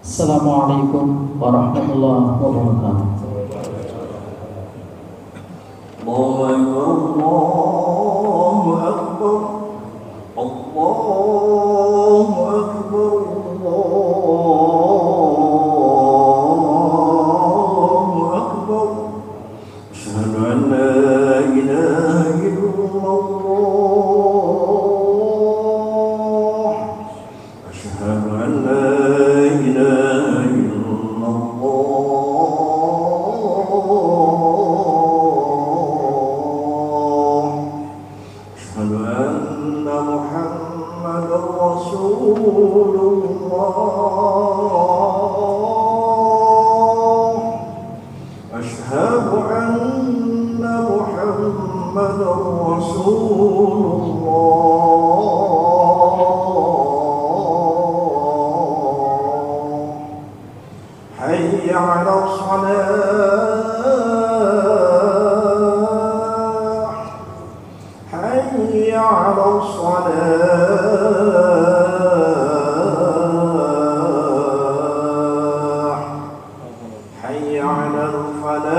Assalamualaikum warahmatullahi wabarakatuh. Allahu Akbar, Allahu Akbar, Allahu Akbar. Asyhadu an la ilaha illallah. Asyhadu an la ilaha illallah. Asyhadu anna Muhammadar Rasulullah. Asyhadu anna Muhammadar Rasulullah. Hayya 'alas salah, hayya 'alas salah, hayya 'alal falah,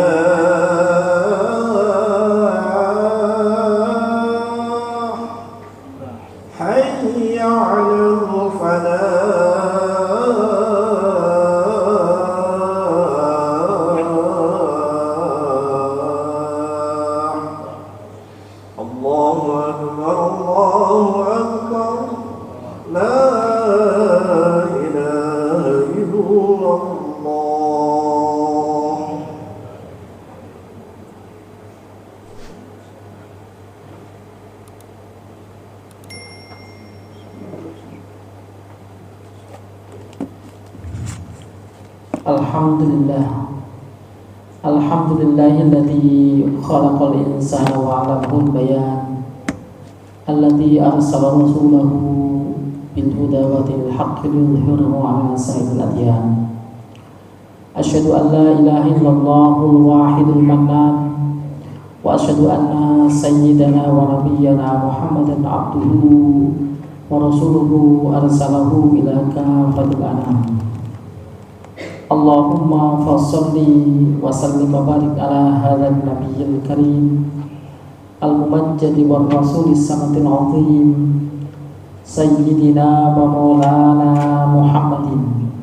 hayya 'alal falah. Allahu Akbar, Allahu Akbar, la ilaha illallah. Alhamdulillah. Alhamdulillahilladzi khalaqal insana wa 'allamahul bayan. Alladzi arsala rasulahu bil huda wa dinil haqqi liyudhhirahu 'ala sa'iril adyan. Asyhadu an la ilaha illallahul wahidul mannan wa asyhadu anna sayyidana wa nabiyyana Muhammadan 'abduhu wa rasuluhu arsalahu ila kafatil anam. Allahumma fassalli wa sallim wa barik ala hadzal nabiyil karim al-mumajjadi war rasulis samatil azim sayyidina wa maulana Muhammadin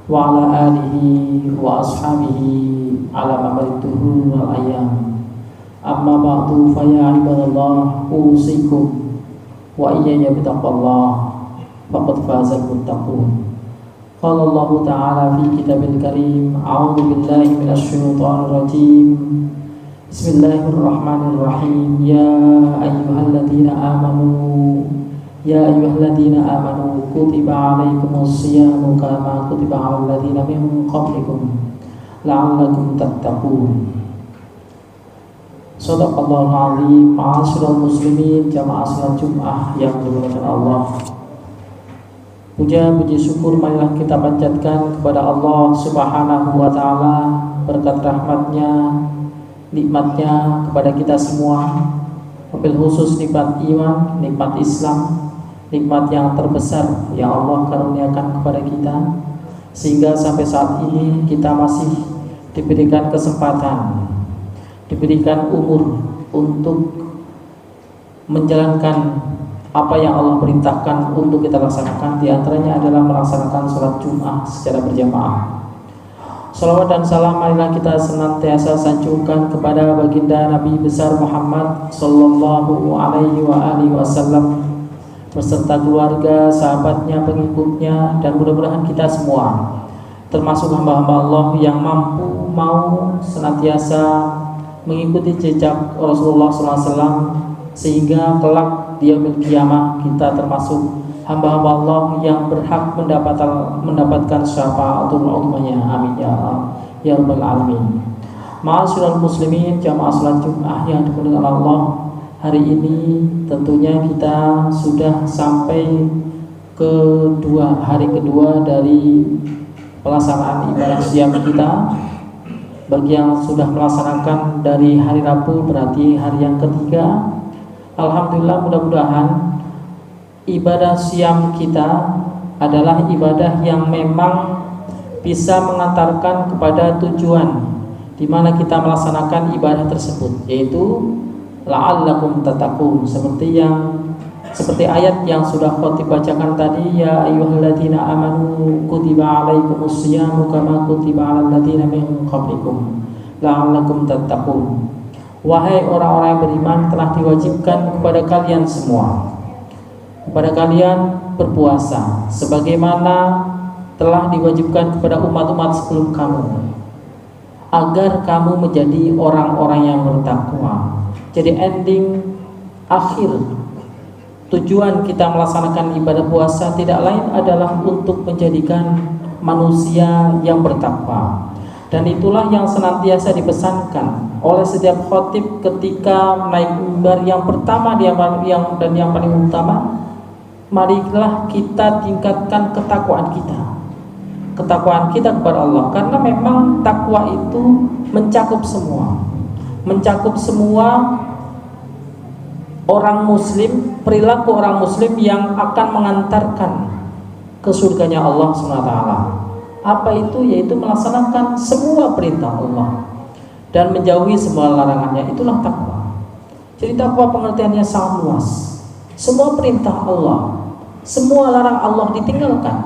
wa ala alihi wa ashabihi ala mamarituhu wal ayyam. Amma ba'du, fa ya ibadallah, usikum wa iyaya bitaqwallah, faqad fazal muttaqun. Qala Allah Ta'ala fi kitabil karim, a'udzu billahi minasy syaithanir rajim. Bismillahirrahmanirrahim. Ya ayyuhalladzina amanu kutiba 'alaikumus shiyamu kama kutiba 'alal ladzina min qablikum la'allakum tattaqun. Shadaqallahul 'azim. Ma'asyiral muslimin, jamaah salat Jumat yang dimuliakan Allah. Puja puji syukur marilah kita panjatkan kepada Allah Subhanahu wa Ta'ala berkat rahmatnya, nikmatnya kepada kita semua, wabil khusus nikmat iman, nikmat Islam, nikmat yang terbesar yang Allah karuniakan kepada kita, sehingga sampai saat ini kita masih diberikan kesempatan, diberikan umur untuk menjalankan apa yang Allah perintahkan untuk kita laksanakan. Di antaranya adalah melaksanakan sholat Jumat secara berjamaah. Salawat dan salam marilah kita senantiasa sanjungkan kepada baginda Nabi besar Muhammad sallallahu alaihi wa alihi wasallam beserta keluarga, sahabatnya, pengikutnya, dan mudah-mudahan kita semua termasuk hamba-hamba Allah yang mau senantiasa mengikuti jejak Rasulullah SAW, sehingga kelak di yaumil qiyamah kita termasuk hamba-hamba Allah yang berhak mendapatkan syafaatul uzmanya. Amin ya rabbal alamin. Ma'asyiral muslimin, jamaah salat Jumat yang dimuliakan Allah, hari ini tentunya kita sudah sampai hari kedua dari pelaksanaan ibadah siam kita. Bagi yang sudah melaksanakan dari hari Rabu berarti hari yang ketiga. Alhamdulillah, mudah-mudahan ibadah siam kita adalah ibadah yang memang bisa mengantarkan kepada tujuan di mana kita melaksanakan ibadah tersebut, yaitu la'allakum tattaqun, seperti ayat yang sudah khotib bacakan tadi, ya ayyuhalladzina amanu kutiba alaikumus syiyamu kama kutiba alal ladzina min qablikum la'allakum tattaqun. Wahai orang-orang yang beriman, telah diwajibkan kepada kalian semua, kepada kalian berpuasa sebagaimana telah diwajibkan kepada umat-umat sebelum kamu, agar kamu menjadi orang-orang yang bertakwa. Jadi ending akhir tujuan kita melaksanakan ibadah puasa tidak lain adalah untuk menjadikan manusia yang bertakwa. Dan itulah yang senantiasa dipesankan oleh setiap khotib ketika naik mimbar. Yang pertama dan yang paling utama, marilah kita tingkatkan ketakwaan kita kepada Allah, karena memang takwa itu mencakup semua orang muslim, perilaku orang muslim yang akan mengantarkan ke surganya Allah SWT. Apa itu? Yaitu melaksanakan semua perintah Allah dan menjauhi semua larangannya. Itulah takwa. Jadi takwa pengertiannya sangat luas. Semua perintah Allah, semua larang Allah ditinggalkan,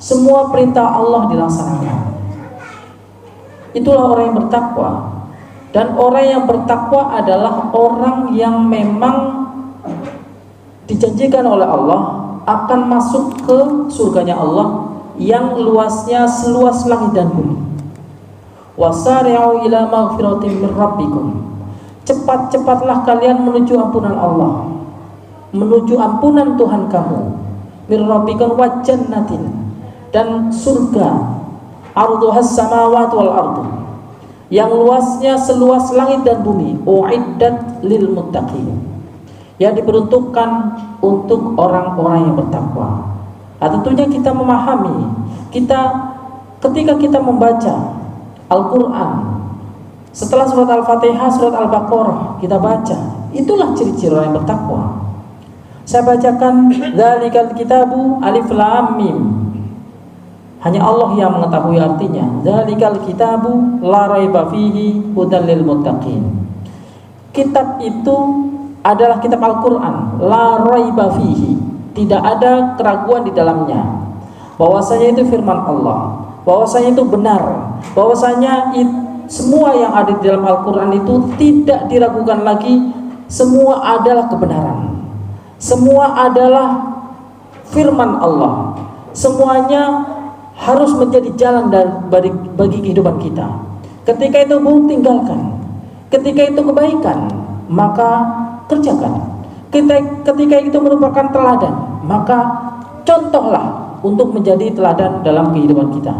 semua perintah Allah dilaksanakan. Itulah orang yang bertakwa. Dan orang yang bertakwa adalah orang yang memang dijanjikan oleh Allah akan masuk ke surganya Allah yang luasnya seluas langit dan bumi. Wasari'u ila maghfiratin min rabbikum. Cepat-cepatlah kalian menuju ampunan Allah, menuju ampunan Tuhan kamu. Min rabbikum wa jannatin, dan surga arduhas samawati wal ardu, yang luasnya seluas langit dan bumi. Uiddat lil muttaqin, yang diperuntukkan untuk orang-orang yang bertakwa. Tentunya kita memahami, ketika kita membaca Al-Quran, setelah surat Al-Fatihah, surat Al-Baqarah kita baca, itulah ciri-ciri orang yang bertakwa. Saya bacakan dzalikal kitabu alif lam mim, hanya Allah yang mengetahui artinya. Dzalikal kitabu la raiba fihi hudal lil muttaqin. Kitab itu adalah kitab Al-Quran, la raiba fihi, tidak ada keraguan di dalamnya, bahwasanya itu firman Allah, bahwasanya itu benar, bahwasanya semua yang ada di dalam Al-Quran itu tidak diragukan lagi. Semua adalah kebenaran, semua adalah firman Allah, semuanya harus menjadi jalan bagi kehidupan kita. Ketika itu buruk, tinggalkan. Ketika itu kebaikan, maka kerjakan. Ketika itu merupakan teladan, maka contohlah untuk menjadi teladan dalam kehidupan kita.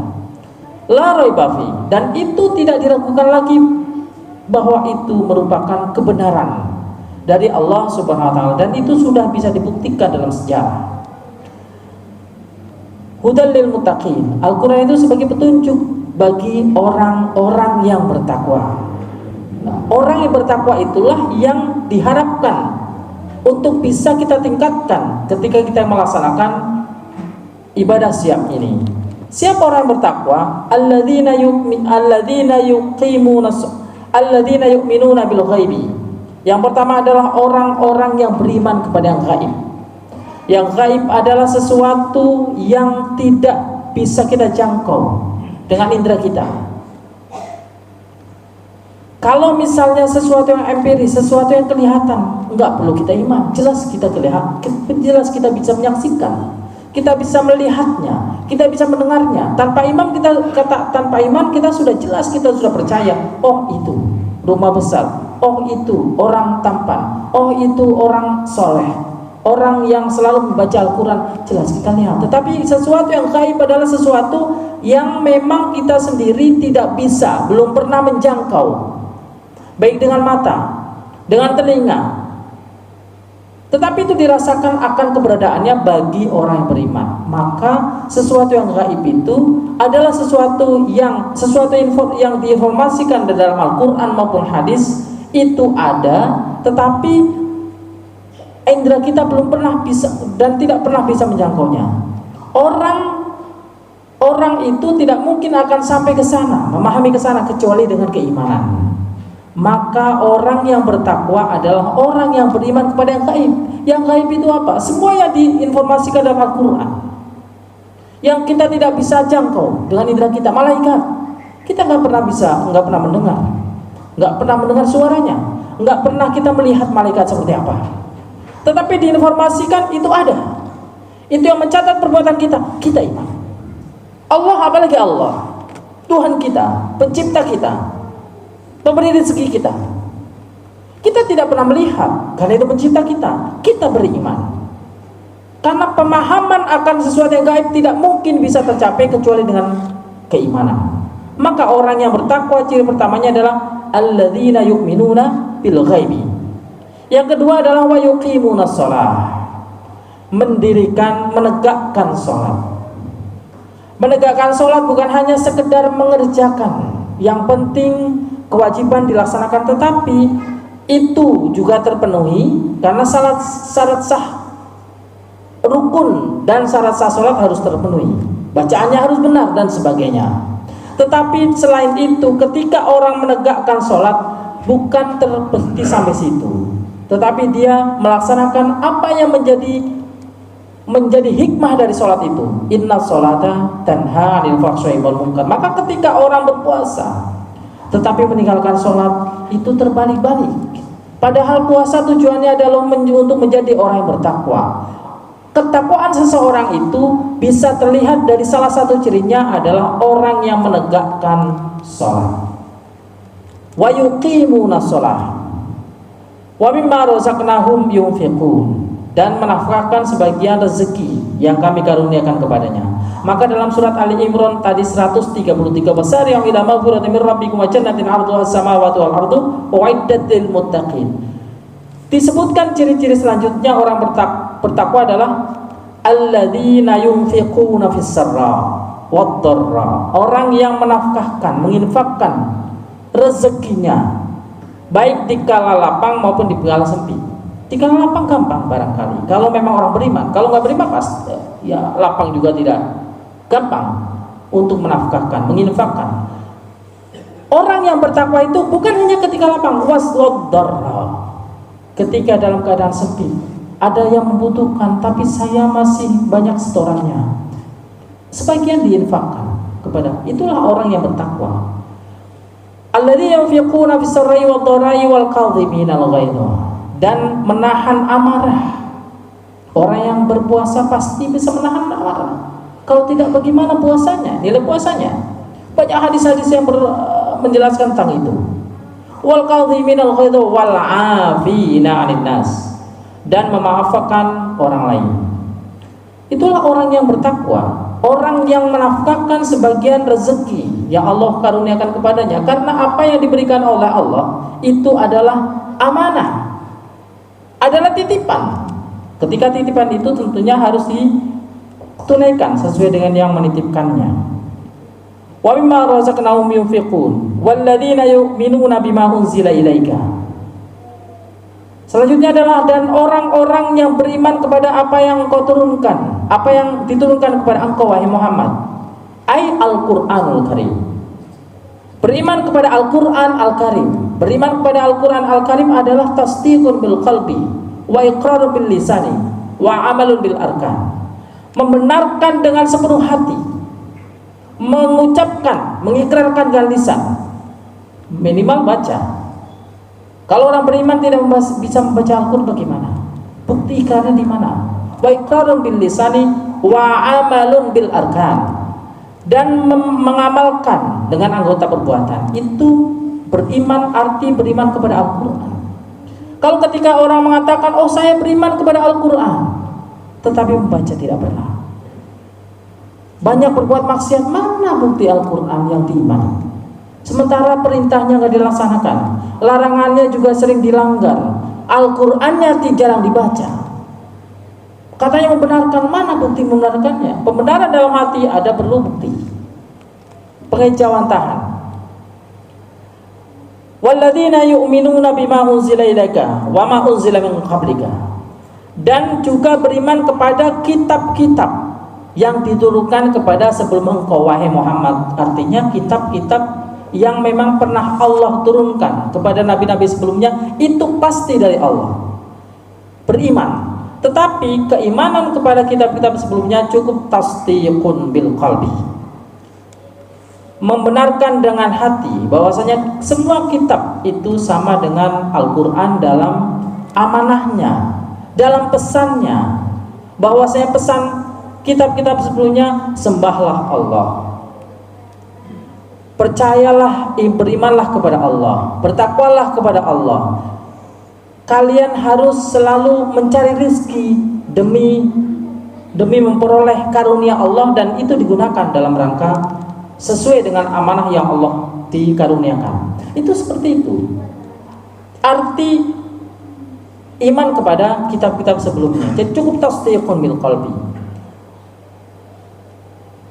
La raiba fi, dan itu tidak diragukan lagi bahwa itu merupakan kebenaran dari Allah Subhanahu wa taala, dan itu sudah bisa dibuktikan dalam sejarah. Hudal lil muttaqin, Al-Quran itu sebagai petunjuk bagi orang-orang yang bertakwa. Orang yang bertakwa itulah yang diharapkan untuk bisa kita tingkatkan ketika kita melaksanakan ibadah siam ini. Siapa orang yang bertakwa? Alladzina yu'minuna bil ghaibi. Yang pertama adalah orang-orang yang beriman kepada yang gaib. Yang gaib adalah sesuatu yang tidak bisa kita jangkau dengan indera kita. Kalau misalnya sesuatu yang empiris, sesuatu yang kelihatan, enggak perlu kita iman, jelas kita jelas kita bisa menyaksikan, kita bisa melihatnya, kita bisa mendengarnya. Tanpa iman kita sudah jelas, kita sudah percaya. Oh itu rumah besar, oh itu orang tampan, oh itu orang soleh, orang yang selalu membaca Al-Quran, jelas kita lihat. Tetapi sesuatu yang gaib adalah sesuatu yang memang kita sendiri tidak bisa, belum pernah menjangkau, baik dengan mata, dengan telinga, tetapi itu dirasakan akan keberadaannya bagi orang yang beriman. Maka sesuatu yang gaib itu adalah sesuatu yang diinformasikan dalam Al-Quran maupun hadis, itu ada, tetapi indera kita belum pernah bisa dan tidak pernah bisa menjangkaunya. Orang orang itu tidak mungkin akan sampai ke sana, memahami ke sana kecuali dengan keimanan. Maka orang yang bertakwa adalah orang yang beriman kepada yang gaib. Yang gaib itu apa? Semua yang diinformasikan dalam Al-Quran, yang kita tidak bisa jangkau dengan indera kita. Malaikat, kita nggak pernah mendengar, nggak pernah mendengar suaranya, nggak pernah kita melihat malaikat seperti apa. Tetapi diinformasikan itu ada. Itu yang mencatat perbuatan kita iman. Allah, apalagi Allah, Tuhan kita, pencipta kita, pemberi rezeki kita. Kita tidak pernah melihat, karena itu pencipta kita beriman. Karena pemahaman akan sesuatu yang gaib tidak mungkin bisa tercapai kecuali dengan keimanan. Maka orang yang bertakwa ciri pertamanya adalah alladzina yu'minuna bil ghaibi. Yang kedua adalah wa yuqimunas shalah. Menegakkan sholat. Menegakkan sholat bukan hanya sekedar mengerjakan. Yang penting kewajiban dilaksanakan, tetapi itu juga terpenuhi karena syarat sah rukun dan syarat sah sholat harus terpenuhi. Bacaannya harus benar dan sebagainya. Tetapi selain itu, ketika orang menegakkan sholat bukan terberhenti sampai situ, tetapi dia melaksanakan apa yang menjadi hikmah dari sholat itu. Inna sholata tanha 'anil fahsya'i wal munkar. Maka ketika orang berpuasa tetapi meninggalkan sholat, itu terbalik-balik. Padahal puasa tujuannya adalah untuk menjadi orang yang bertakwa. Ketakwaan seseorang itu bisa terlihat dari salah satu cirinya adalah orang yang menegakkan sholat. Wa yuqimunas shalah wa mimma razaqnahum yunfiqun, dan menafkahkan sebagian rezeki yang kami karuniakan kepadanya. Maka dalam surat Ali Imran tadi 133, basari'u ila maghfiratin min rabbikum wa jannatin 'arduha as-samawati wal ardu u'iddat lil muttaqin. Disebutkan ciri-ciri selanjutnya orang bertakwa adalah alladzina yunfiquna fis sarra wad dharra. Orang yang menafkahkan, menginfakkan rezekinya baik di kala lapang maupun di kala sempit. Di kala lapang gampang barangkali kalau memang orang beriman. Kalau nggak beriman pasti ya lapang juga tidak gampang untuk menafkahkan, menginfakkan. Orang yang bertakwa itu bukan hanya ketika lapang, waswaddarra, ketika dalam keadaan sempit, ada yang membutuhkan tapi saya masih banyak setorannya, sebagian diinfakkan kepada. Itulah orang yang bertakwa. Alladzina yunfiquna fis sarri wad dharai wal kadhimina al ghaidha, dan menahan amarah. Orang yang berpuasa pasti bisa menahan amarah. Kalau tidak, bagaimana puasanya? Nilai puasanya. Banyak hadis-hadis yang menjelaskan tentang itu. Wal kadhiminal ghaidha wal 'afina 'anil nas, dan memaafkan orang lain. Itulah orang yang bertakwa, orang yang menafkahkan sebagian rezeki yang Allah karuniakan kepadanya, karena apa yang diberikan oleh Allah itu adalah amanah, adalah titipan. Ketika titipan itu tentunya harus ditunaikan sesuai dengan yang menitipkannya. Wa mimma razaqnahum yunfiqun walladzina yu'minuna bima unzila ilaika. Selanjutnya adalah dan orang-orang yang beriman kepada apa yang engkau turunkan, apa yang diturunkan kepada engkau wahai Muhammad, ai Al-Qur'anul Karim. Beriman kepada Al-Qur'an Al-Karim. Beriman kepada Al-Qur'an Al-Karim adalah tasdiqun bil qalbi wa iqrarun bil lisani wa amalun bil arkan. Membenarkan dengan sepenuh hati, mengucapkan, mengikrarkan dengan lisan, minimal baca. Kalau orang beriman tidak bisa membaca Al-Qur'an, bagaimana? Bukti ikrarnya di mana? Wa iqrarun bil lisani wa amalun bil arkan, dan mengamalkan dengan anggota perbuatan. Itu beriman, arti beriman kepada Al-Qur'an. Kalau ketika orang mengatakan, oh saya beriman kepada Al-Qur'an, tetapi membaca tidak pernah, banyak berbuat maksiat, mana bukti Al-Qur'an yang diimani? Sementara perintahnya nggak dilaksanakan, larangannya juga sering dilanggar, Al-Qur'annya jarang dibaca. Katanya membenarkan, mana bukti membenarkannya? Pembenaran dalam hati ada perlu bukti. Pengejauhan tahan. Walladzina yu'minuna bima unzila ilaika wa ma unzila min qablika, dan juga beriman kepada kitab-kitab yang diturunkan kepada sebelum engkau wahai Muhammad. Artinya kitab-kitab yang memang pernah Allah turunkan kepada nabi-nabi sebelumnya itu pasti dari Allah. Beriman. Tetapi keimanan kepada kitab-kitab sebelumnya cukup tasdiqun bil qalbi. Membenarkan dengan hati bahwasanya semua kitab itu sama dengan Al-Qur'an dalam amanahnya, dalam pesannya, bahwasanya pesan kitab-kitab sebelumnya, sembahlah Allah, percayalah, berimanlah kepada Allah, bertakwalah kepada Allah, kalian harus selalu mencari rezeki demi memperoleh karunia Allah, dan itu digunakan dalam rangka sesuai dengan amanah yang Allah dikaruniakan. Itu seperti itu arti iman kepada kitab-kitab sebelumnya. Jadi cukup tasdiqun bil qalbi.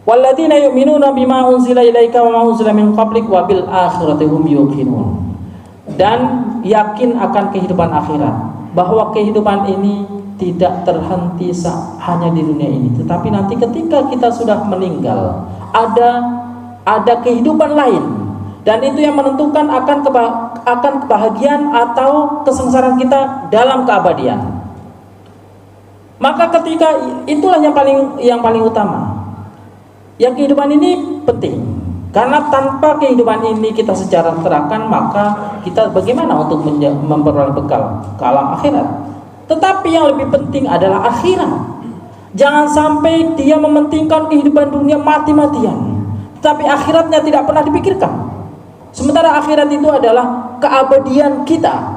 Walladzina yu'minuna bima unzila ilaika wa ma unzila min qablik wa bil akhirati hum yuqinun. Dan yakin akan kehidupan akhirat, bahwa kehidupan ini tidak terhenti hanya di dunia ini, tetapi nanti ketika kita sudah meninggal ada kehidupan lain, dan itu yang menentukan akan kebahagiaan atau kesengsaraan kita dalam keabadian. Maka ketika itulah yang paling utama. Yang kehidupan ini penting, karena tanpa kehidupan ini kita secara terakan, maka kita bagaimana untuk memperoleh bekal ke alam akhirat. Tetapi yang lebih penting adalah akhirat. Jangan sampai dia mementingkan kehidupan dunia mati-matian, tapi akhiratnya tidak pernah dipikirkan. Sementara akhirat itu adalah keabadian kita.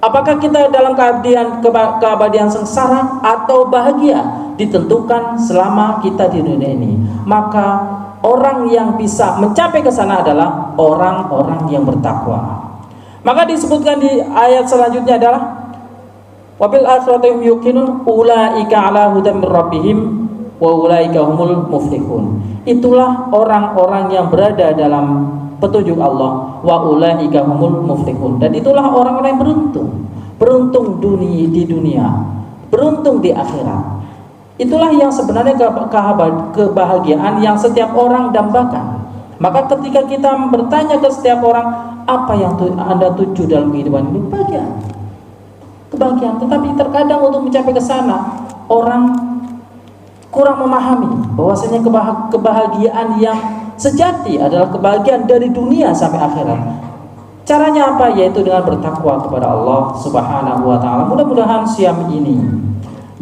Apakah kita dalam keabadian sengsara atau bahagia, ditentukan selama kita di dunia ini. Maka orang yang bisa mencapai ke sana adalah orang-orang yang bertakwa. Maka disebutkan di ayat selanjutnya adalah wabil akhirati hum yuqinun ulaika ala hudan mir rabbihim wa ulaika humul muflihun. Itulah orang-orang yang berada dalam petunjuk Allah, wa ulaika humul muflihun. Dan itulah orang-orang yang beruntung di dunia, beruntung di akhirat. Itulah yang sebenarnya kebahagiaan yang setiap orang dambakan. Maka ketika kita bertanya ke setiap orang, apa yang Anda tuju dalam kehidupan ini? Kebahagiaan. Tetapi terkadang untuk mencapai ke sana, orang kurang memahami bahwasanya kebahagiaan yang sejati adalah kebahagiaan dari dunia sampai akhirat. Caranya apa? Yaitu dengan bertakwa kepada Allah Subhanahu wa taala. Mudah-mudahan siam ini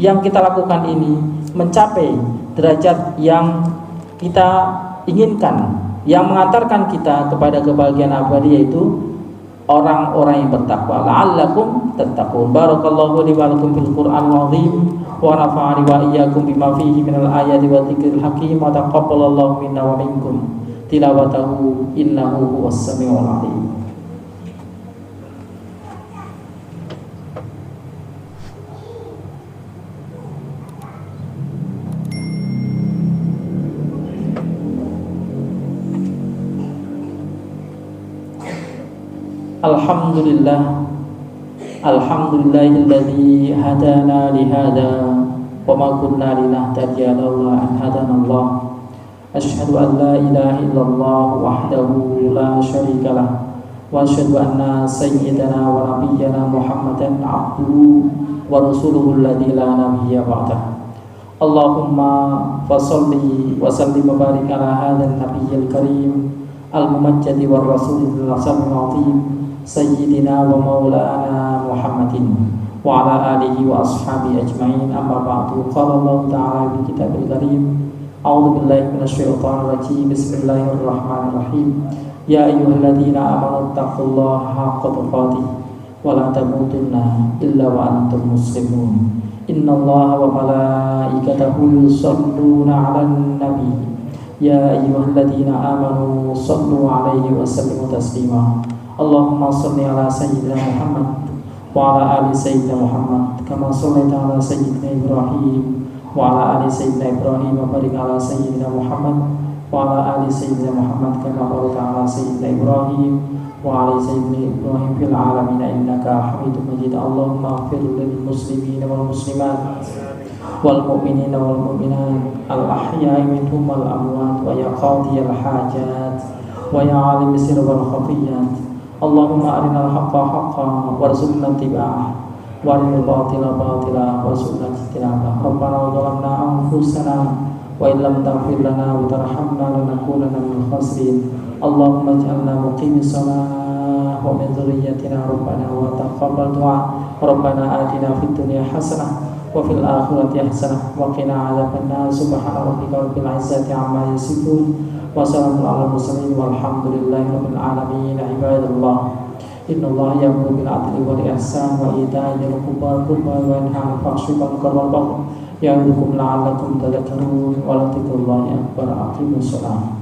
yang kita lakukan ini mencapai derajat yang kita inginkan, yang mengantarkan kita kepada kebahagiaan abadi, yaitu orang-orang yang bertakwa. La'allakum tattaqun. Barakallahu li wa lakum fil Qur'anil azim wa nafa'ani wa iyyakum bima fihi minal ayati wa dzikril hakim wa taqabbalallahu minna wa minkum tilawatahu innahu huwas samiul alim. Alhamdulillahilladzi hadana lihada wa ma kunna linahtadiya laula an hadanallah. Asyhadu an la ilaha illallah wahdahu la syarika lah wa asyhadu anna sayyidana wa nabiyyana Muhammadan abduhu wa rasuluhu alladzi la nabiyya ba'dah. Allahumma fasholli wa sallim wa barik ala hadzal nabiyyil karim al-mumajjadi war rasulil azim Sayyidina wa maulana Muhammadin wa ala alihi wa ashabihi ajma'in. Amma ba'du. Qala Allah ta'ala fi kitabil karim, a'udzu billahi minasy syaithanir rajim. Bismillahirrahmanirrahim. Ya ayyuhalladzina amanu taqullaha haqqa tuqatih wa la tamutunna illa wa antum muslimun. Innallaha wa malaikatahu yusholluna 'alan nabi. Ya ayyuhalladzina amanu shallu 'alaihi wa sallimu taslima. Allahumma shalli ala sayyidina Muhammad wa ala ali sayyidina Muhammad kama shallaita ala sayyidina Ibrahim wa ala ali sayyidina Ibrahim wa barik ala sayyidina Muhammad wa ala ali sayyidina Muhammad kama barakta ala sayyidina Ibrahim wa ala sayyidina Ibrahim fil alamin innaka Hamidum Majid. Allahumma ighfir lil muslimina wal muslimat wal mu'minina wal mu'minat al ahya'i minhum wal amwat wa ya qadiyal hajat wa ya alim sir wal khafiyat. Allahumma arinal haqqa haqqan warzuqna ittiba'ah wa arinal batila batila warzuqna ijtinabah. Rabbana zalamna anfusana wa illam taghfir lana wa tarhamna lanakunanna minal khasirin. Allahumma ij'alna muqimis shalah wa min dhurriyyatina rabbana wa taqabbal du'a. Rabbana atina fid dunya hasanah wa fil akhirati hasanah wa qina adzabannar. Subhana rabbika rabbil izzati amma yasifun wa salamun alal mursalin walhamdulillahi rabbil alamin. Ibadallah, innallaha ya'muru bil 'adli wal ihsan wa ita'i dzil qurba wa yanha 'anil fahsya'i wal munkari wal baghi ya'idukum la'allakum tadhakkarun wa la dzikrullahi akbar. Aqimus shalah.